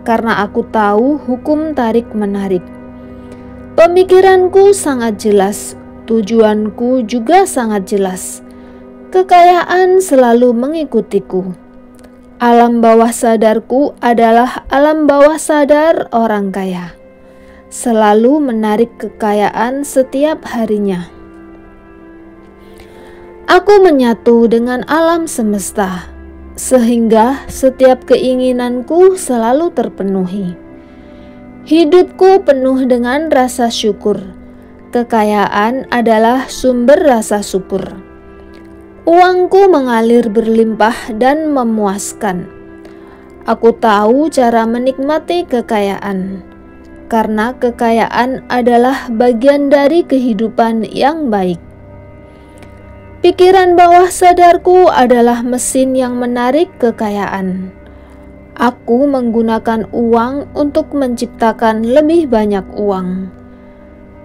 karena aku tahu hukum tarik-menarik. Pemikiranku sangat jelas, tujuanku juga sangat jelas. Kekayaan selalu mengikutiku. Alam bawah sadarku adalah alam bawah sadar orang kaya, selalu menarik kekayaan setiap harinya. Aku menyatu dengan alam semesta, sehingga setiap keinginanku selalu terpenuhi. Hidupku penuh dengan rasa syukur. Kekayaan adalah sumber rasa syukur. Uangku mengalir berlimpah dan memuaskan. Aku tahu cara menikmati kekayaan, karena kekayaan adalah bagian dari kehidupan yang baik. Pikiran bawah sadarku adalah mesin yang menarik kekayaan. Aku menggunakan uang untuk menciptakan lebih banyak uang.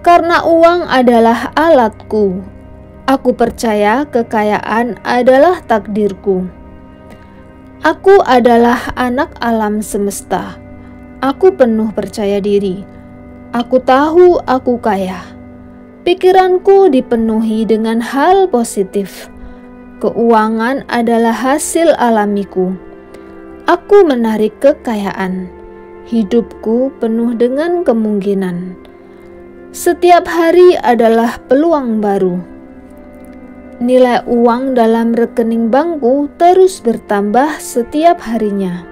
Karena uang adalah alatku, aku percaya kekayaan adalah takdirku. Aku adalah anak alam semesta. Aku penuh percaya diri. Aku tahu aku kaya. Pikiranku dipenuhi dengan hal positif. Keuangan adalah hasil alamiku. Aku menarik kekayaan. Hidupku penuh dengan kemungkinan. Setiap hari adalah peluang baru. Nilai uang dalam rekening bankku terus bertambah setiap harinya.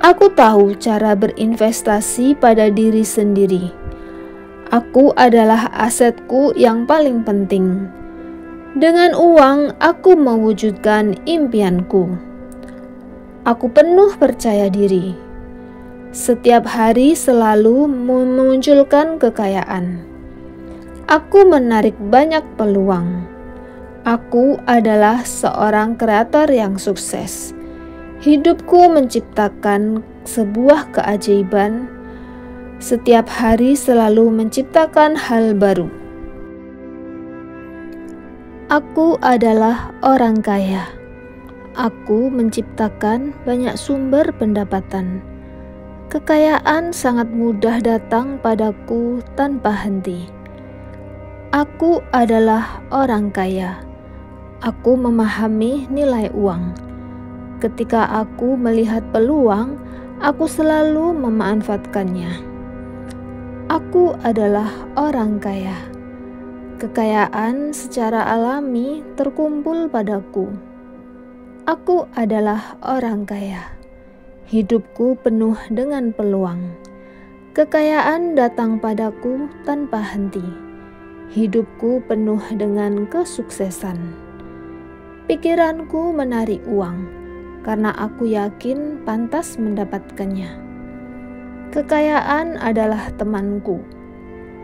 Aku tahu cara berinvestasi pada diri sendiri. Aku adalah asetku yang paling penting. Dengan uang, aku mewujudkan impianku. Aku penuh percaya diri. Setiap hari selalu memunculkan kekayaan. Aku menarik banyak peluang. Aku adalah seorang kreator yang sukses. Hidupku menciptakan sebuah keajaiban. Setiap hari selalu menciptakan hal baru. Aku adalah orang kaya. Aku menciptakan banyak sumber pendapatan. Kekayaan sangat mudah datang padaku tanpa henti. Aku adalah orang kaya. Aku memahami nilai uang. Ketika aku melihat peluang, aku selalu memanfaatkannya. Aku adalah orang kaya. Kekayaan secara alami terkumpul padaku. Aku adalah orang kaya. Hidupku penuh dengan peluang. Kekayaan datang padaku tanpa henti. Hidupku penuh dengan kesuksesan. Pikiranku menarik uang, karena aku yakin pantas mendapatkannya. Kekayaan adalah temanku.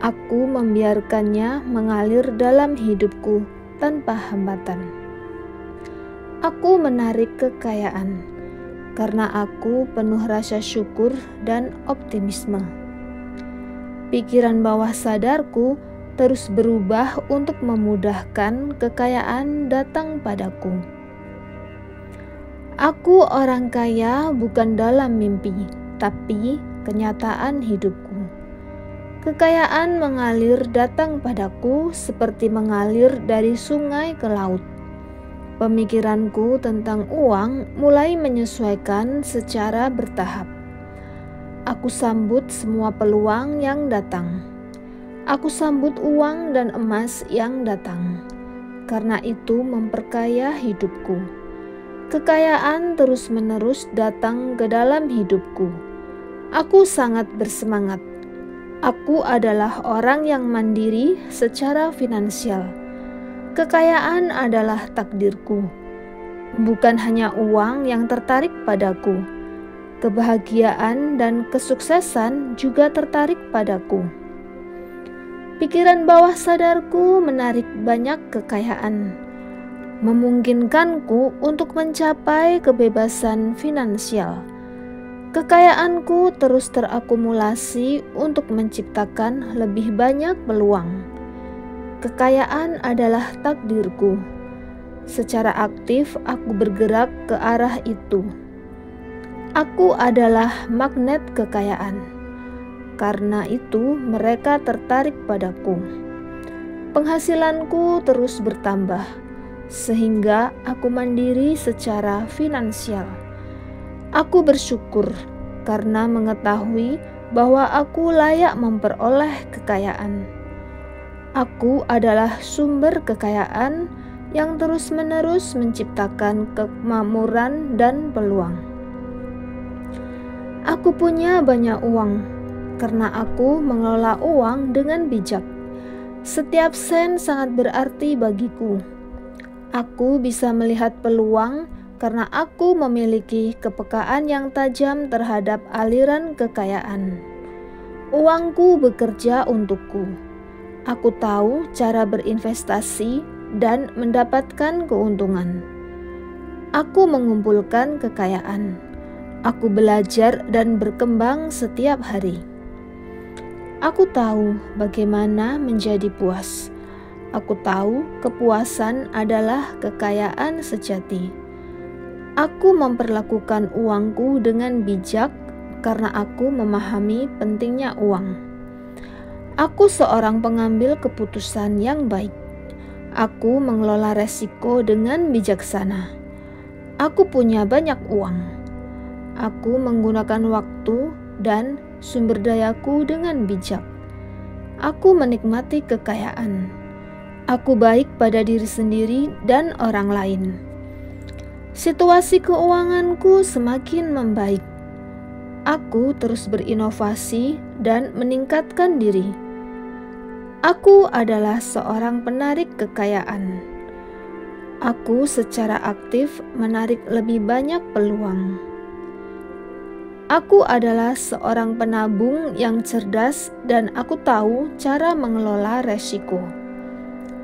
Aku membiarkannya mengalir dalam hidupku tanpa hambatan. Aku menarik kekayaan, karena aku penuh rasa syukur dan optimisme. Pikiran bawah sadarku terus berubah untuk memudahkan kekayaan datang padaku. Aku orang kaya bukan dalam mimpi, tapi kenyataan hidupku. Kekayaan mengalir datang padaku seperti mengalir dari sungai ke laut. Pemikiranku tentang uang mulai menyesuaikan secara bertahap. Aku sambut semua peluang yang datang. Aku sambut uang dan emas yang datang, karena itu memperkaya hidupku. Kekayaan terus-menerus datang ke dalam hidupku. Aku sangat bersemangat. Aku adalah orang yang mandiri secara finansial. Kekayaan adalah takdirku. Bukan hanya uang yang tertarik padaku. Kebahagiaan dan kesuksesan juga tertarik padaku. Pikiran bawah sadarku menarik banyak kekayaan, memungkinkanku untuk mencapai kebebasan finansial. Kekayaanku terus terakumulasi untuk menciptakan lebih banyak peluang. Kekayaan adalah takdirku. Secara aktif aku bergerak ke arah itu. Aku adalah magnet kekayaan. Karena itu mereka tertarik padaku. Penghasilanku terus bertambah, sehingga aku mandiri secara finansial. Aku bersyukur karena mengetahui bahwa aku layak memperoleh kekayaan. Aku adalah sumber kekayaan yang terus-menerus menciptakan kemakmuran dan peluang. Aku punya banyak uang karena aku mengelola uang dengan bijak. Setiap sen sangat berarti bagiku. Aku bisa melihat peluang karena aku memiliki kepekaan yang tajam terhadap aliran kekayaan. Uangku bekerja untukku. Aku tahu cara berinvestasi dan mendapatkan keuntungan. Aku mengumpulkan kekayaan. Aku belajar dan berkembang setiap hari. Aku tahu bagaimana menjadi puas. Aku tahu kepuasan adalah kekayaan sejati. Aku memperlakukan uangku dengan bijak karena aku memahami pentingnya uang. Aku seorang pengambil keputusan yang baik. Aku mengelola resiko dengan bijaksana. Aku punya banyak uang. Aku menggunakan waktu dan sumber dayaku dengan bijak. Aku menikmati kekayaan. Aku baik pada diri sendiri dan orang lain. Situasi keuanganku semakin membaik. Aku terus berinovasi dan meningkatkan diri. Aku adalah seorang penarik kekayaan. Aku secara aktif menarik lebih banyak peluang. Aku adalah seorang penabung yang cerdas dan aku tahu cara mengelola resiko.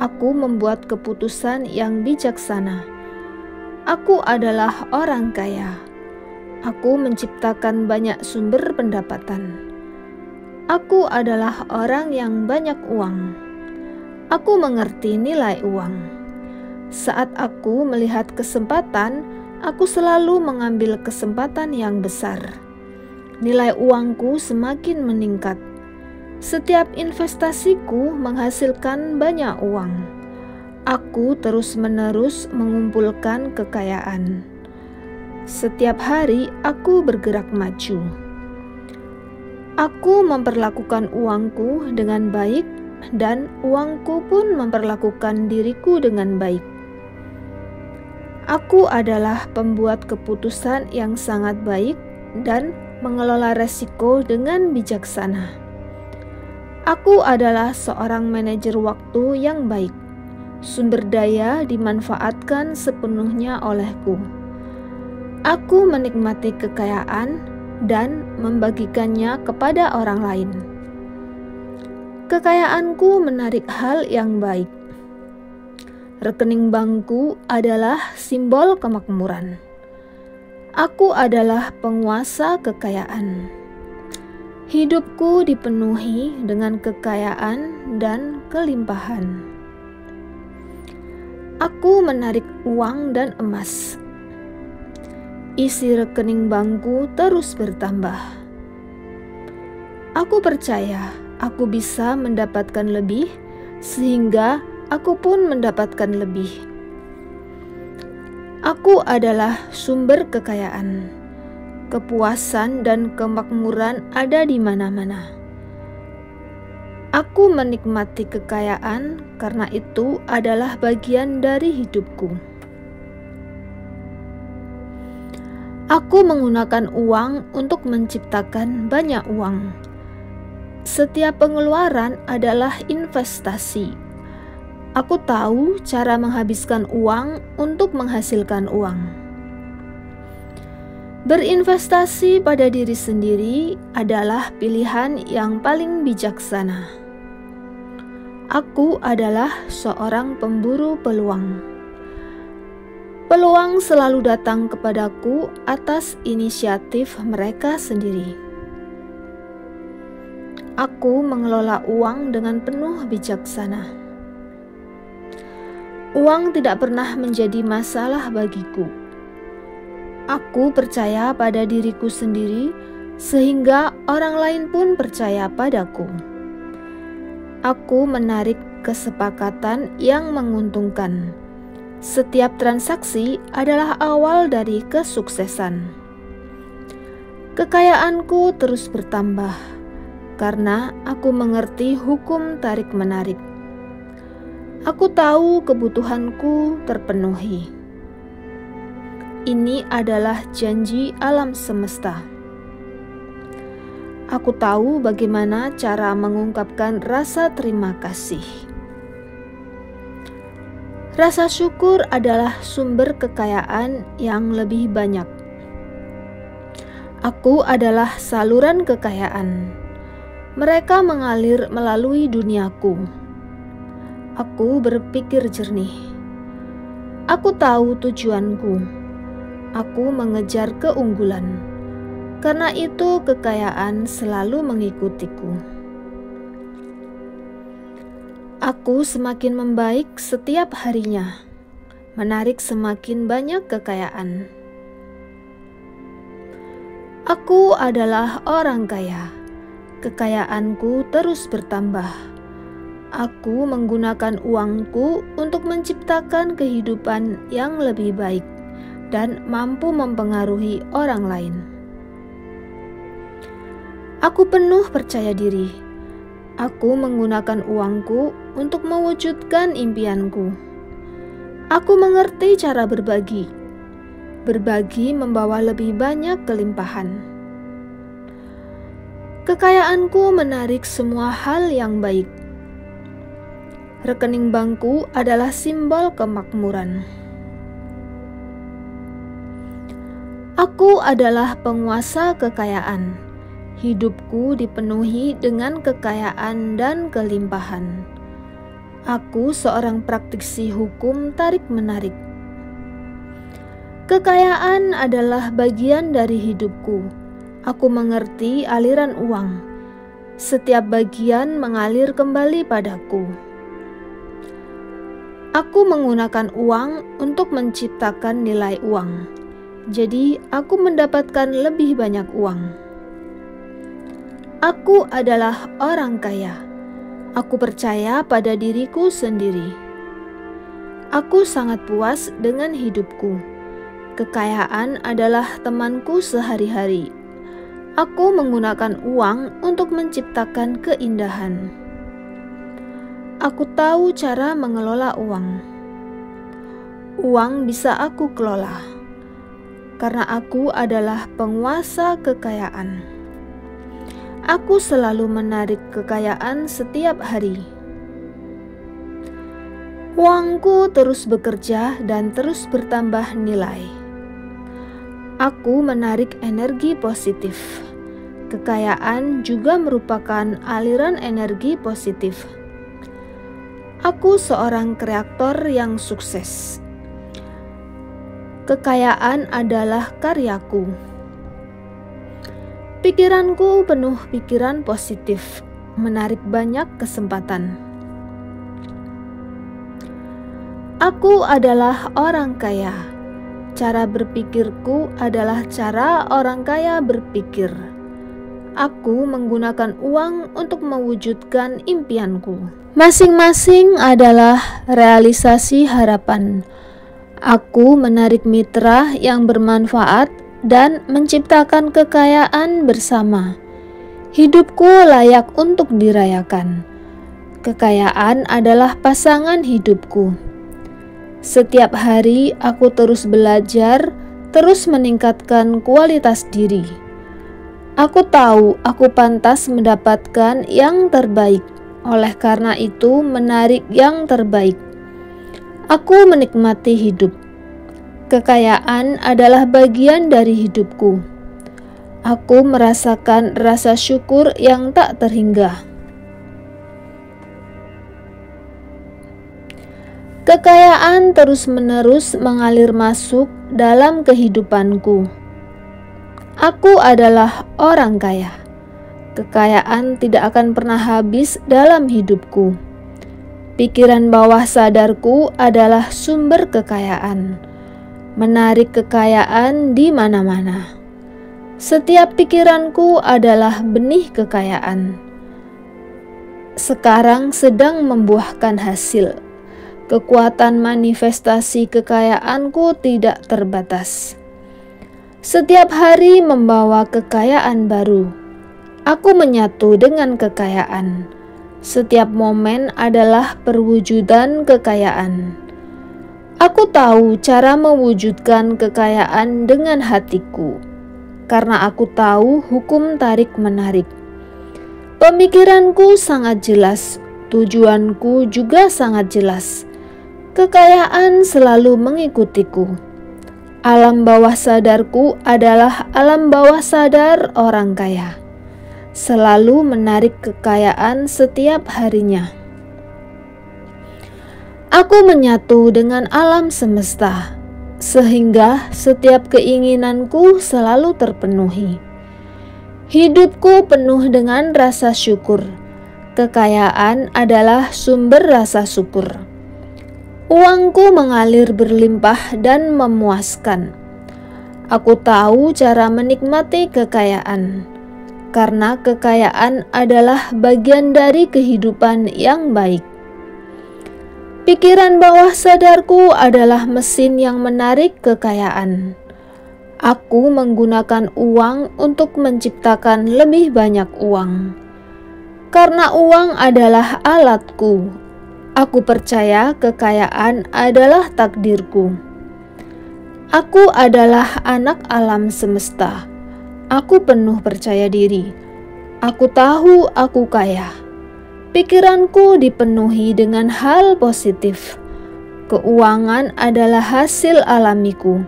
Aku membuat keputusan yang bijaksana. Aku adalah orang kaya. Aku menciptakan banyak sumber pendapatan. Aku adalah orang yang banyak uang. Aku mengerti nilai uang. Saat aku melihat kesempatan, aku selalu mengambil kesempatan yang besar. Nilai uangku semakin meningkat. Setiap investasiku menghasilkan banyak uang. Aku terus-menerus mengumpulkan kekayaan. Setiap hari aku bergerak maju. Aku memperlakukan uangku dengan baik dan uangku pun memperlakukan diriku dengan baik. Aku adalah pembuat keputusan yang sangat baik dan mengelola resiko dengan bijaksana. Aku adalah seorang manajer waktu yang baik. Sumber daya dimanfaatkan sepenuhnya olehku. Aku menikmati kekayaan dan membagikannya kepada orang lain. Kekayaanku menarik hal yang baik. Rekening bankku adalah simbol kemakmuran. Aku adalah penguasa kekayaan. Hidupku dipenuhi dengan kekayaan dan kelimpahan. Aku menarik uang dan emas. Isi rekening bankku terus bertambah. Aku percaya aku bisa mendapatkan lebih, sehingga aku pun mendapatkan lebih. Aku adalah sumber kekayaan. Kepuasan dan kemakmuran ada di mana-mana. Aku menikmati kekayaan karena itu adalah bagian dari hidupku. Aku menggunakan uang untuk menciptakan banyak uang. Setiap pengeluaran adalah investasi. Aku tahu cara menghabiskan uang untuk menghasilkan uang. Berinvestasi pada diri sendiri adalah pilihan yang paling bijaksana. Aku adalah seorang pemburu peluang. Peluang selalu datang kepadaku atas inisiatif mereka sendiri. Aku mengelola uang dengan penuh bijaksana. Uang tidak pernah menjadi masalah bagiku. Aku percaya pada diriku sendiri, sehingga orang lain pun percaya padaku. Aku menarik kesepakatan yang menguntungkan. Setiap transaksi adalah awal dari kesuksesan. Kekayaanku terus bertambah karena aku mengerti hukum tarik-menarik. Aku tahu kebutuhanku terpenuhi. Ini adalah janji alam semesta. Aku tahu bagaimana cara mengungkapkan rasa terima kasih. Rasa syukur adalah sumber kekayaan yang lebih banyak. Aku adalah saluran kekayaan. Mereka mengalir melalui duniaku. Aku berpikir jernih. Aku tahu tujuanku. Aku mengejar keunggulan. Karena itu kekayaan selalu mengikutiku. Aku semakin membaik setiap harinya, menarik semakin banyak kekayaan. Aku adalah orang kaya. Kekayaanku terus bertambah. Aku menggunakan uangku untuk menciptakan kehidupan yang lebih baik dan mampu mempengaruhi orang lain. Aku penuh percaya diri. Aku menggunakan uangku untuk mewujudkan impianku. Aku mengerti cara berbagi. Berbagi membawa lebih banyak kelimpahan. Kekayaanku menarik semua hal yang baik. Rekening bankku adalah simbol kemakmuran. Aku adalah penguasa kekayaan. Hidupku dipenuhi dengan kekayaan dan kelimpahan. Aku seorang praktisi hukum tarik-menarik. Kekayaan adalah bagian dari hidupku. Aku mengerti aliran uang. Setiap bagian mengalir kembali padaku. Aku menggunakan uang untuk menciptakan nilai uang. Jadi, aku mendapatkan lebih banyak uang. Aku adalah orang kaya. Aku percaya pada diriku sendiri. Aku sangat puas dengan hidupku. Kekayaan adalah temanku sehari-hari. Aku menggunakan uang untuk menciptakan keindahan. Aku tahu cara mengelola uang. Uang bisa aku kelola, karena aku adalah penguasa kekayaan. Aku selalu menarik kekayaan setiap hari. Uangku terus bekerja dan terus bertambah nilai. Aku menarik energi positif. Kekayaan juga merupakan aliran energi positif. Aku seorang kreator yang sukses. Kekayaan adalah karyaku. Pikiranku penuh pikiran positif, menarik banyak kesempatan. Aku adalah orang kaya. Cara berpikirku adalah cara orang kaya berpikir. Aku menggunakan uang untuk mewujudkan impianku. Masing-masing adalah realisasi harapan. Aku menarik mitra yang bermanfaat dan menciptakan kekayaan bersama. Hidupku layak untuk dirayakan. Kekayaan adalah pasangan hidupku. Setiap hari aku terus belajar, terus meningkatkan kualitas diri. Aku tahu aku pantas mendapatkan yang terbaik. Oleh karena itu, menarik yang terbaik. Aku menikmati hidup. Kekayaan adalah bagian dari hidupku. Aku merasakan rasa syukur yang tak terhingga. Kekayaan terus-menerus mengalir masuk dalam kehidupanku. Aku adalah orang kaya. Kekayaan tidak akan pernah habis dalam hidupku. Pikiran bawah sadarku adalah sumber kekayaan, menarik kekayaan di mana-mana. Setiap pikiranku adalah benih kekayaan. Sekarang sedang membuahkan hasil. Kekuatan manifestasi kekayaanku tidak terbatas. Setiap hari membawa kekayaan baru. Aku menyatu dengan kekayaan. Setiap momen adalah perwujudan kekayaan. Aku tahu cara mewujudkan kekayaan dengan hatiku, karena aku tahu hukum tarik-menarik. Pemikiranku sangat jelas, tujuanku juga sangat jelas. Kekayaan selalu mengikutiku. Alam bawah sadarku adalah alam bawah sadar orang kaya, selalu menarik kekayaan setiap harinya. Aku menyatu dengan alam semesta, sehingga setiap keinginanku selalu terpenuhi. Hidupku penuh dengan rasa syukur. Kekayaan adalah sumber rasa syukur. Uangku mengalir berlimpah dan memuaskan. Aku tahu cara menikmati kekayaan, karena kekayaan adalah bagian dari kehidupan yang baik. Pikiran bawah sadarku adalah mesin yang menarik kekayaan. Aku menggunakan uang untuk menciptakan lebih banyak uang. Karena uang adalah alatku, aku percaya kekayaan adalah takdirku. Aku adalah anak alam semesta. Aku penuh percaya diri. Aku tahu aku kaya. Pikiranku dipenuhi dengan hal positif. Keuangan adalah hasil alamiku.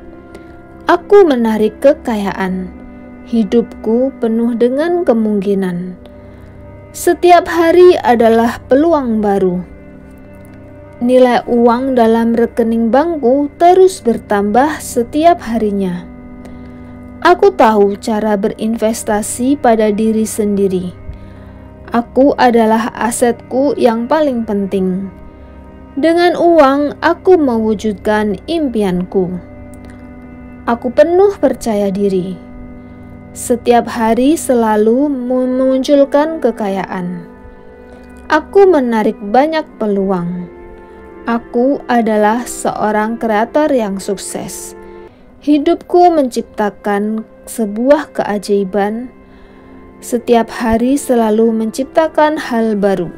Aku menarik kekayaan. Hidupku penuh dengan kemungkinan. Setiap hari adalah peluang baru. Nilai uang dalam rekening bankku terus bertambah setiap harinya. Aku tahu cara berinvestasi pada diri sendiri. Aku adalah asetku yang paling penting. Dengan uang, aku mewujudkan impianku. Aku penuh percaya diri. Setiap hari selalu memunculkan kekayaan. Aku menarik banyak peluang. Aku adalah seorang kreator yang sukses. Hidupku menciptakan sebuah keajaiban. Setiap hari selalu menciptakan hal baru.